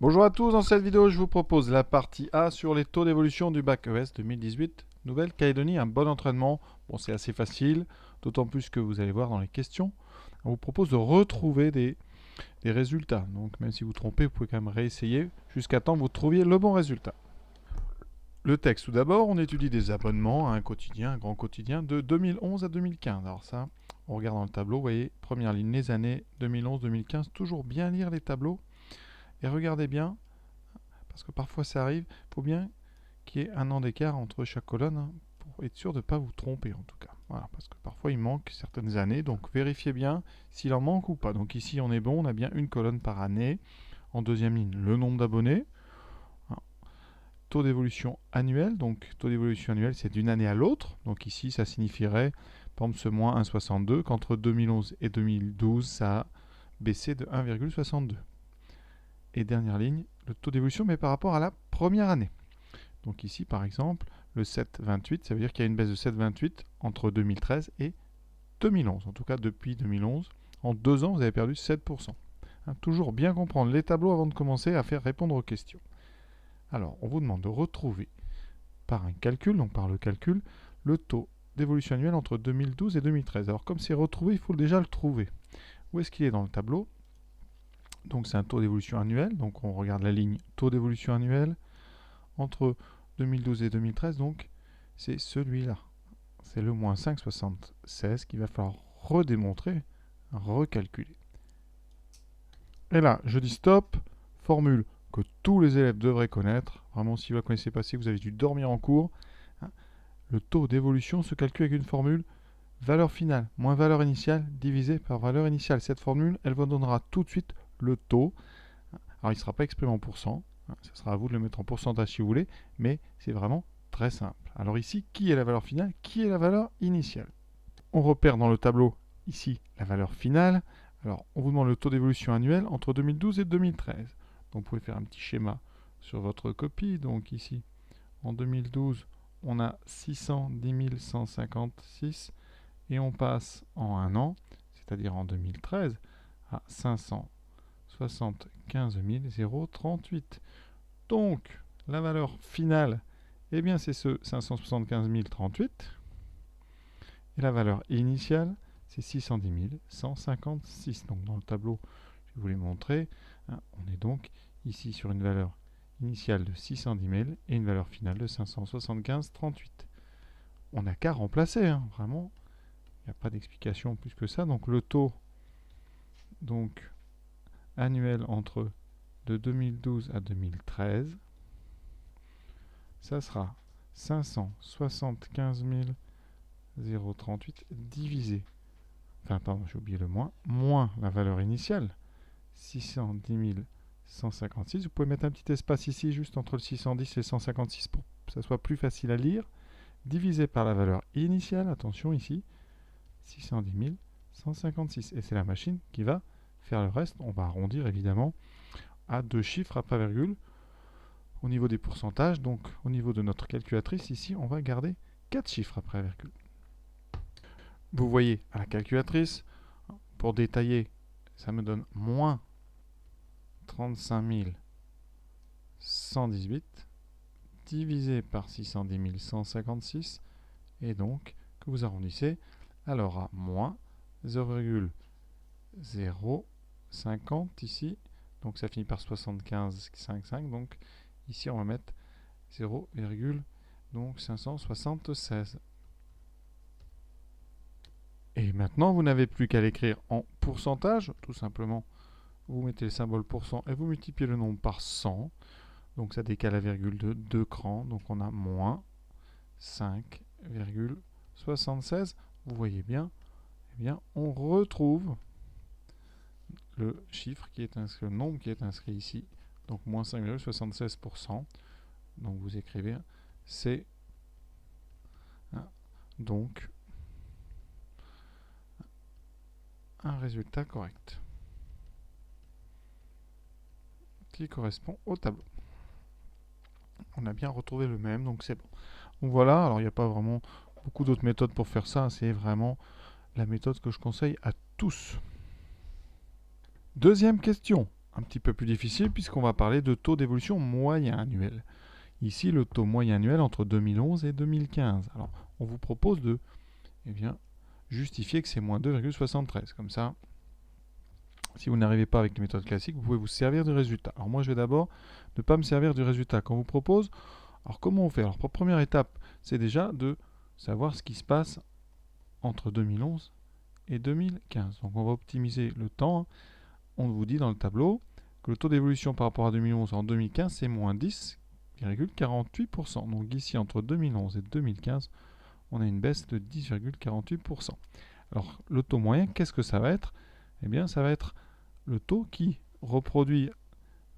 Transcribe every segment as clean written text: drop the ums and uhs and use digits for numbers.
Bonjour à tous, dans cette vidéo je vous propose la partie A sur les taux d'évolution du bac ES 2018 Nouvelle-Calédonie, un bon entraînement. Bon, c'est assez facile, d'autant plus que vous allez voir dans les questions. On vous propose de retrouver des résultats. Donc même si vous trompez, vous pouvez quand même réessayer jusqu'à temps que vous trouviez le bon résultat. Le texte, tout d'abord, on étudie des abonnements à un quotidien, un grand quotidien, de 2011 à 2015. Alors ça, on regarde dans le tableau, vous voyez, première ligne, les années 2011-2015, toujours bien lire les tableaux. Et regardez bien, parce que parfois ça arrive, il faut bien qu'il y ait un an d'écart entre chaque colonne, hein, pour être sûr de ne pas vous tromper en tout cas. Voilà, parce que parfois il manque certaines années, donc vérifiez bien s'il en manque ou pas. Donc ici on est bon, on a bien une colonne par année. En deuxième ligne, le nombre d'abonnés. Hein. Taux d'évolution annuel, donc taux d'évolution annuel c'est d'une année à l'autre. Donc ici ça signifierait, par exemple ce moins 1,62, qu'entre 2011 et 2012 ça a baissé de 1,62. Et dernière ligne, le taux d'évolution, mais par rapport à la première année. Donc ici, par exemple, le 7,28, ça veut dire qu'il y a une baisse de 7,28 entre 2013 et 2011. En tout cas, depuis 2011, en 2 ans, vous avez perdu 7%. Hein, toujours bien comprendre les tableaux avant de commencer à faire répondre aux questions. Alors, on vous demande de retrouver par un calcul, donc par le calcul, le taux d'évolution annuelle entre 2012 et 2013. Alors, comme c'est retrouvé, il faut déjà le trouver. Où est-ce qu'il est dans le tableau ? Donc c'est un taux d'évolution annuel, donc on regarde la ligne taux d'évolution annuel entre 2012 et 2013, donc c'est celui-là. C'est le moins 5,76 qu'il va falloir redémontrer, recalculer. Et là, je dis stop, formule que tous les élèves devraient connaître. Vraiment, si vous ne la connaissez pas, si vous avez dû dormir en cours, hein, le taux d'évolution se calcule avec une formule valeur finale moins valeur initiale divisé par valeur initiale. Cette formule, elle vous donnera tout de suite le taux. Alors, il ne sera pas exprimé en pourcent. Ce sera à vous de le mettre en pourcentage si vous voulez, mais c'est vraiment très simple. Alors ici, qui est la valeur finale? Qui est la valeur initiale? On repère dans le tableau ici la valeur finale. Alors, on vous demande le taux d'évolution annuel entre 2012 et 2013. Donc, vous pouvez faire un petit schéma sur votre copie. Donc ici, en 2012, on a 610 156 et on passe en un an, c'est-à-dire en 2013, à 575 038. Donc, la valeur finale, eh bien, c'est ce 575 038. Et la valeur initiale, c'est 610 156. Donc, dans le tableau, je vais vous les montrer. Hein, on est donc ici sur une valeur initiale de 610 000 et une valeur finale de 575 38. On n'a qu'à remplacer, hein, vraiment. Il n'y a pas d'explication plus que ça. Donc, le taux annuel entre de 2012 à 2013, ça sera 575 038 divisé, enfin pardon, j'ai oublié le moins la valeur initiale, 610 156. Vous pouvez mettre un petit espace ici, juste entre le 610 et le 156 pour que ça soit plus facile à lire, divisé par la valeur initiale, attention ici, 610 156. Et c'est la machine qui va faire le reste. On va arrondir évidemment à 2 chiffres après virgule au niveau des pourcentages. Donc au niveau de notre calculatrice ici, on va garder 4 chiffres après virgule. Vous voyez à la calculatrice, pour détailler, ça me donne moins 35 118 divisé par 610 156 et donc que vous arrondissez alors à moins 0,050 ici, donc ça finit par 75,55, donc ici on va mettre 0,576. Et maintenant vous n'avez plus qu'à l'écrire en pourcentage, tout simplement vous mettez le symbole pourcent et vous multipliez le nombre par 100, donc ça décale la virgule de 2 crans, donc on a moins 5,76. Vous voyez bien, eh bien, on retrouve le chiffre qui est inscrit, le nombre qui est inscrit ici, donc moins 5,76%. Donc vous écrivez, c'est donc un résultat correct qui correspond au tableau. On a bien retrouvé le même, donc c'est bon. Donc voilà, alors il n'y a pas vraiment beaucoup d'autres méthodes pour faire ça, c'est vraiment la méthode que je conseille à tous. Deuxième question. un petit peu plus difficile puisqu'on va parler de taux d'évolution moyen annuel. Ici, le taux moyen annuel entre 2011 et 2015. Alors, on vous propose de justifier que c'est moins 2,73. Comme ça, si vous n'arrivez pas avec les méthodes classiques, vous pouvez vous servir du résultat. Alors moi, je vais d'abord ne pas me servir du résultat qu'on vous propose. Alors comment on fait? Alors, première étape, c'est déjà de savoir ce qui se passe entre 2011 et 2015. Donc on va optimiser le temps. On vous dit dans le tableau que le taux d'évolution par rapport à 2011 en 2015, c'est moins 10,48%. Donc ici, entre 2011 et 2015, on a une baisse de 10,48%. Alors le taux moyen, qu'est-ce que ça va être? Eh bien, ça va être le taux qui reproduit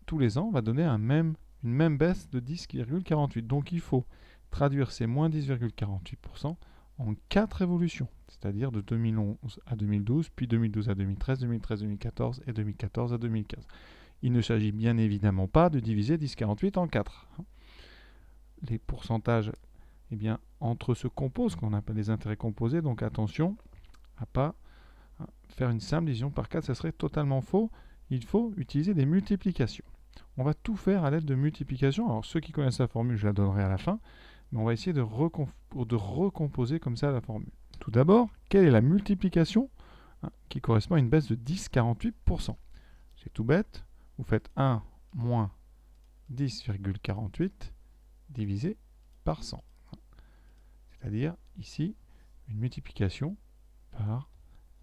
tous les ans, va donner une même baisse de 10,48. Donc il faut traduire ces moins 10,48% en 4 évolutions, c'est-à-dire de 2011 à 2012, puis 2012 à 2013, 2013 à 2014 et 2014 à 2015. Il ne s'agit bien évidemment pas de diviser 10,48 en 4. Les pourcentages, eh bien, entre se composent, qu'on appelle les intérêts composés, donc attention à ne pas faire une simple division par 4, ça serait totalement faux. Il faut utiliser des multiplications. On va tout faire à l'aide de multiplication. Alors ceux qui connaissent la formule, je la donnerai à la fin, mais on va essayer de recomposer comme ça la formule. Tout d'abord, quelle est la multiplication qui correspond à une baisse de 10,48%? C'est tout bête. Vous faites 1 moins 10,48 divisé par 100. C'est-à-dire ici une multiplication par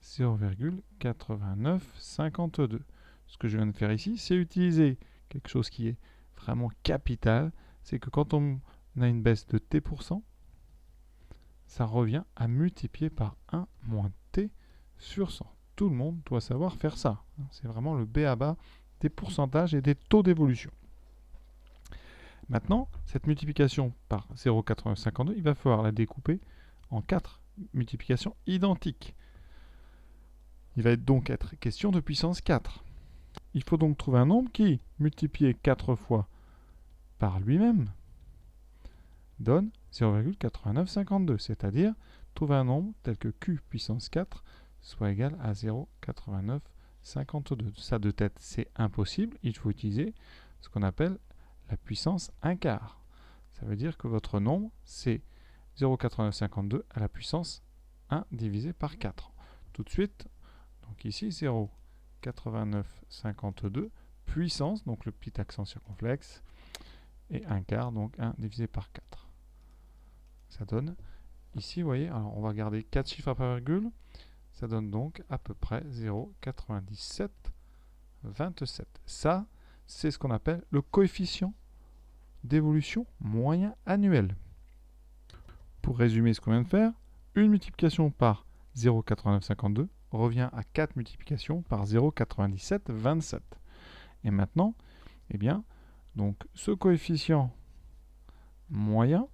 0,8952. Ce que je viens de faire ici, c'est utiliser quelque chose qui est vraiment capital. C'est que quand on a une baisse de t%, ça revient à multiplier par 1 moins t sur 100. Tout le monde doit savoir faire ça. C'est vraiment le b.a.-ba des pourcentages et des taux d'évolution. Maintenant, cette multiplication par 0,8952, il va falloir la découper en 4 multiplications identiques. Il va donc être question de puissance 4. Il faut donc trouver un nombre qui, multiplié 4 fois par lui-même, donne 0,8952, c'est-à-dire trouver un nombre tel que q puissance 4 soit égal à 0,8952. Ça de tête, c'est impossible. Il faut utiliser ce qu'on appelle la puissance 1 quart. Ça veut dire que votre nombre, c'est 0,8952 à la puissance 1 divisé par 4. Tout de suite, donc ici 0,8952 puissance, donc le petit accent circonflexe, et 1 quart, donc 1 divisé par 4. Ça donne, ici, vous voyez, alors on va garder 4 chiffres après virgule, ça donne donc à peu près 0,9727. Ça, c'est ce qu'on appelle le coefficient d'évolution moyen annuel. Pour résumer ce qu'on vient de faire, une multiplication par 0,8952 revient à 4 multiplications par 0,9727. Et maintenant, eh bien, donc ce coefficient moyen,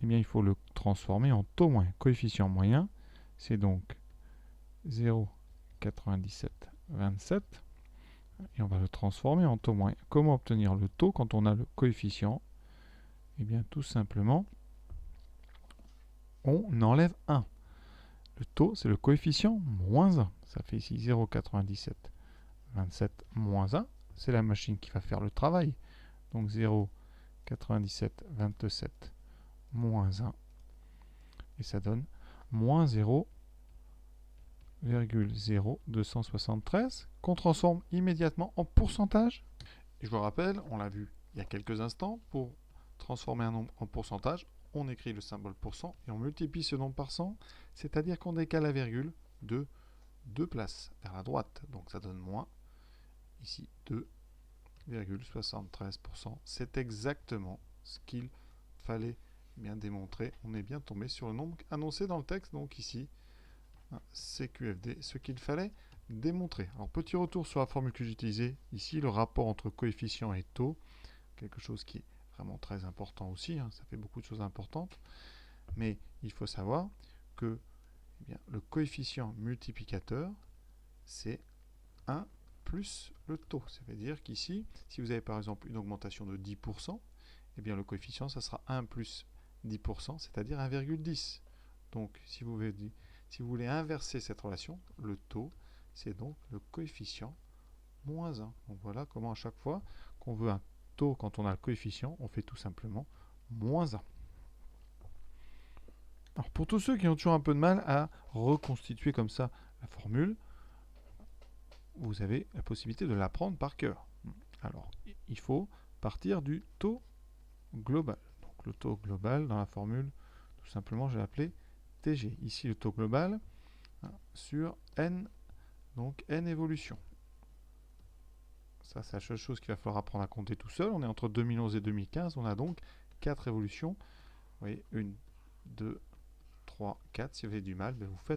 eh bien, il faut le transformer en taux moyen. Coefficient moyen, c'est donc 0,9727 et on va le transformer en taux moyen. Comment obtenir le taux quand on a le coefficient? Eh bien, tout simplement, on enlève 1. Le taux, c'est le coefficient moins 1. Ça fait ici 0,9727 moins 1. C'est la machine qui va faire le travail. Donc 0,9727 moins 1. Et ça donne moins 0,0273 qu'on transforme immédiatement en pourcentage. Et je vous rappelle, on l'a vu il y a quelques instants, pour transformer un nombre en pourcentage, on écrit le symbole pourcent et on multiplie ce nombre par 100, c'est-à-dire qu'on décale la virgule de 2 places vers la droite. Donc ça donne moins, ici 2,73%. C'est exactement ce qu'il fallait bien démontrer. On est bien tombé sur le nombre annoncé dans le texte, donc ici, CQFD, ce qu'il fallait démontrer. Alors petit retour sur la formule que j'ai utilisée, ici le rapport entre coefficient et taux, quelque chose qui est vraiment très important aussi, ça fait beaucoup de choses importantes, mais il faut savoir que le coefficient multiplicateur, c'est 1 plus le taux. Ça veut dire qu'ici, si vous avez par exemple une augmentation de 10%, eh bien le coefficient, ça sera 1 plus 10%, c'est-à-dire 1,10. Donc si vous voulez inverser cette relation, le taux, c'est donc le coefficient moins 1. Donc voilà comment à chaque fois qu'on veut un taux, quand on a le coefficient, on fait tout simplement moins 1. Alors pour tous ceux qui ont toujours un peu de mal à reconstituer comme ça la formule, vous avez la possibilité de l'apprendre par cœur. Alors il faut partir du taux global. Donc le taux global dans la formule, tout simplement, j'ai appelé TG. Ici le taux global sur n, donc n évolutions. Ça, c'est la seule chose qu'il va falloir apprendre à compter tout seul. On est entre 2011 et 2015. On a donc 4 évolutions. Vous voyez, 1, 2, 3, 4. Si vous avez du mal,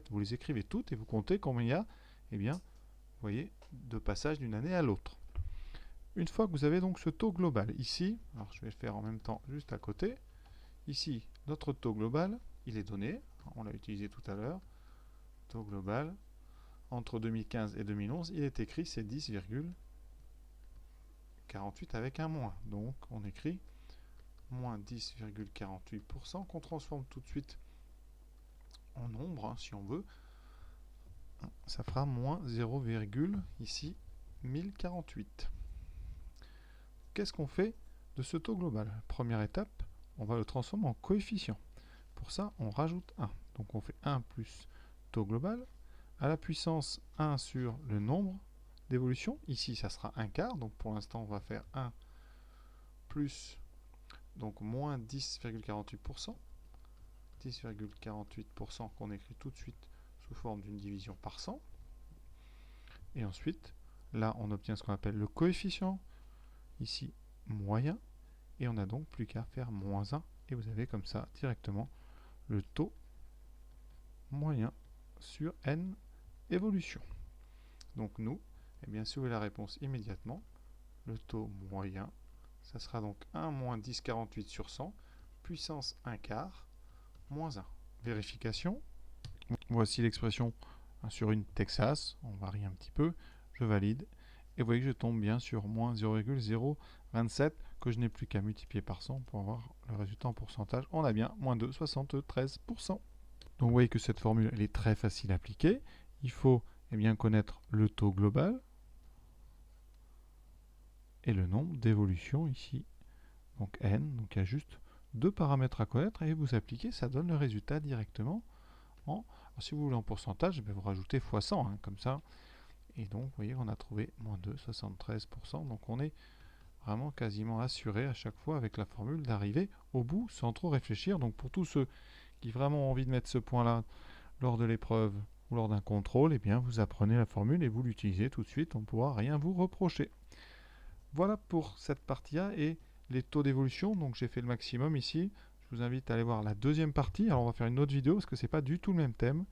vous les écrivez toutes et vous comptez combien il y a, eh bien, vous voyez, de passages d'une année à l'autre. Une fois que vous avez donc ce taux global, ici, alors je vais le faire en même temps juste à côté. Ici, notre taux global, il est donné. On l'a utilisé tout à l'heure. Taux global, entre 2015 et 2011, il est écrit, c'est 10,48 avec un moins. Donc, on écrit moins 10,48% qu'on transforme tout de suite en nombre, hein, si on veut. Ça fera moins 0, ici 1048. Qu'est-ce qu'on fait de ce taux global? Première étape, on va le transformer en coefficient. Pour ça, on rajoute 1. Donc on fait 1 plus taux global à la puissance 1 sur le nombre d'évolution. Ici, ça sera 1 quart. Donc pour l'instant, on va faire 1 plus donc moins 10,48%. 10,48% qu'on écrit tout de suite sous forme d'une division par 100. Et ensuite, là, on obtient ce qu'on appelle le coefficient. Ici, moyen. Et on n'a donc plus qu'à faire moins 1. Et vous avez comme ça directement le taux moyen sur n évolution. Donc nous, eh bien, si vous voulez la réponse immédiatement, le taux moyen, ça sera donc 1 moins 10,48 sur 100, puissance 1 quart, moins 1. Vérification. Voici l'expression sur une Texas. On varie un petit peu. Je valide. Et vous voyez que je tombe bien sur moins 0,027 que je n'ai plus qu'à multiplier par 100 pour avoir le résultat en pourcentage. On a bien moins 2,73%. Donc vous voyez que cette formule elle est très facile à appliquer. Il faut bien connaître le taux global et le nombre d'évolutions ici. Donc n, donc il y a juste deux paramètres à connaître et vous appliquez, ça donne le résultat directement en... Alors, si vous voulez en pourcentage, vous rajoutez x 100, hein, comme ça. Et donc, vous voyez, on a trouvé moins 2,73%. Donc, on est vraiment quasiment assuré à chaque fois avec la formule d'arriver au bout sans trop réfléchir. Donc, pour tous ceux qui vraiment ont envie de mettre ce point-là lors de l'épreuve ou lors d'un contrôle, eh bien, vous apprenez la formule et vous l'utilisez tout de suite. On ne pourra rien vous reprocher. Voilà pour cette partie-là et les taux d'évolution. Donc, j'ai fait le maximum ici. Je vous invite à aller voir la deuxième partie. Alors, on va faire une autre vidéo parce que ce n'est pas du tout le même thème.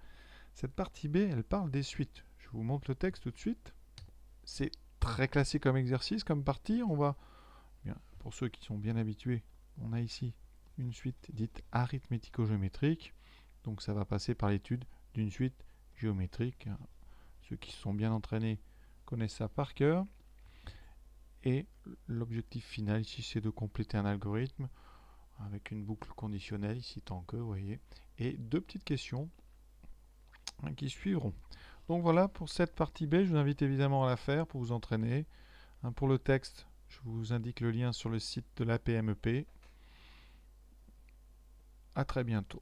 Cette partie B, elle parle des suites. Je vous montre le texte tout de suite. C'est très classique comme exercice, comme partie. On va, bien, pour ceux qui sont bien habitués, on a ici une suite dite arithmético-géométrique. Donc ça va passer par l'étude d'une suite géométrique. Ceux qui sont bien entraînés connaissent ça par cœur. Et l'objectif final ici, c'est de compléter un algorithme avec une boucle conditionnelle ici tant que, vous voyez, et deux petites questions qui suivront. Donc voilà pour cette partie B, je vous invite évidemment à la faire pour vous entraîner. Pour le texte, je vous indique le lien sur le site de la PMEP. À très bientôt.